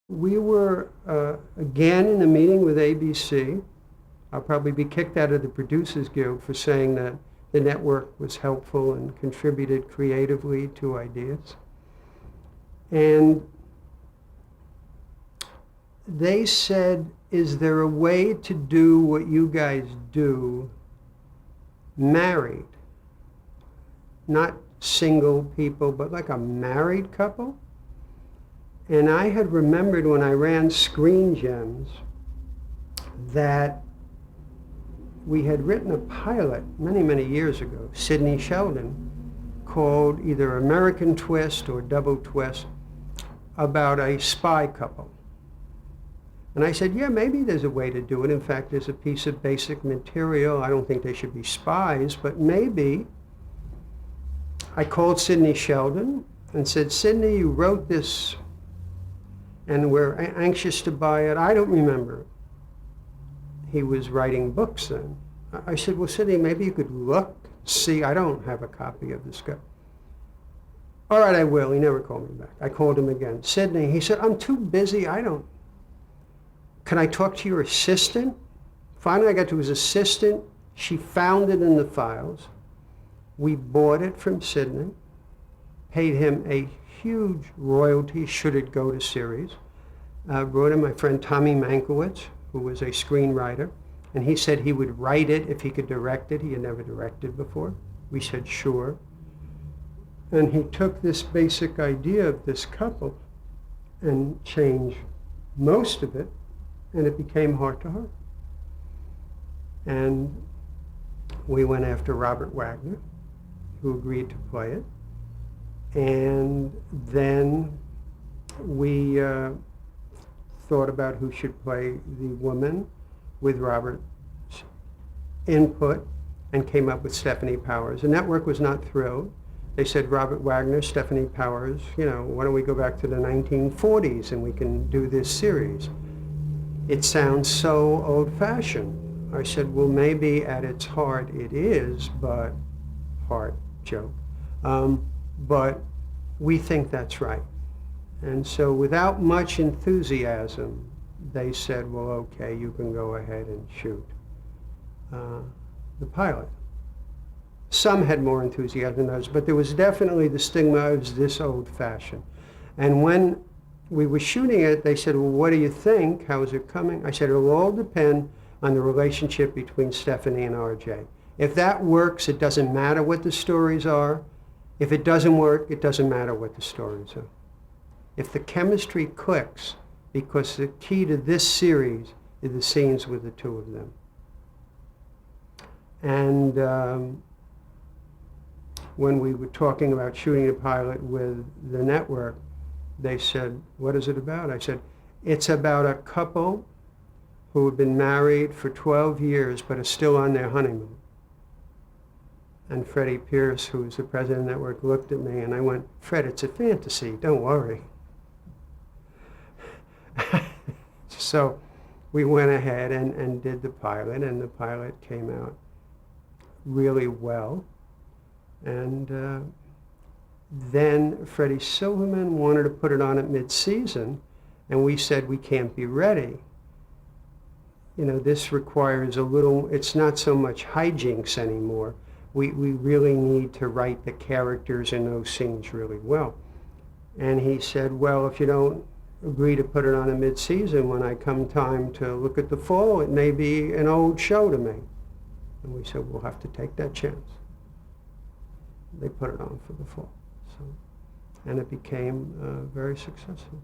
We were again in a meeting with ABC. I'll probably be kicked out of the Producers Guild for saying that the network was helpful and contributed creatively to ideas. And they said, is there a way to do what you guys do married? Not single people, but like a married couple? And I had remembered when I ran Screen Gems that we had written a pilot many, many years ago, Sidney Sheldon, called either American Twist or Double Twist, about a spy couple. And I said, yeah, maybe there's a way to do it. In fact, there's a piece of basic material. I don't think they should be spies, but maybe. I called Sidney Sheldon and said, Sidney, you wrote this and we're anxious to buy it. I don't remember. He was writing books then. I said, well, Sidney, maybe you could look, see. I don't have a copy of this guy. All right, I will. He never called me back. I called him again. Sidney, he said, I'm too busy. Can I talk to your assistant? Finally, I got to his assistant. She found it in the files. We bought it from Sidney, paid him a huge royalty should it go to series. Brought in my friend Tommy Mankiewicz, who was a screenwriter, and he said he would write it if he could direct it. He had never directed before. We said, sure. And he took this basic idea of this couple and changed most of it, and it became Heart to Heart. And we went after Robert Wagner, who agreed to play it. And then we thought about who should play the woman with Robert's input and came up with Stephanie Powers. The network was not thrilled. They said, Robert Wagner, Stephanie Powers, why don't we go back to the 1940s and we can do this series? It sounds so old-fashioned. I said, well, maybe at its heart it is, but heart joke. But we think that's right. And so without much enthusiasm, they said, well, okay, you can go ahead and shoot the pilot. Some had more enthusiasm than others, but there was definitely the stigma of this old-fashioned. And when we were shooting it, they said, well, what do you think? How is it coming? I said, it'll all depend on the relationship between Stephanie and RJ. If that works, it doesn't matter what the stories are. If it doesn't work, it doesn't matter what the stories are. If the chemistry clicks, because the key to this series is the scenes with the two of them. And when we were talking about shooting a pilot with the network, they said, what is it about? I said, it's about a couple who have been married for 12 years but are still on their honeymoon. And Freddie Pierce, who was the president of the network, looked at me and I went, Fred, it's a fantasy, don't worry. So we went ahead and did the pilot, and the pilot came out really well. And then Freddie Silverman wanted to put it on at mid-season, and we said we can't be ready. This requires a little, it's not so much hijinks anymore. We really need to write the characters in those scenes really well. And he said, well, if you don't agree to put it on a mid-season, when I come time to look at the fall, it may be an old show to me. And we said, we'll have to take that chance. They put it on for the fall. And it became very successful.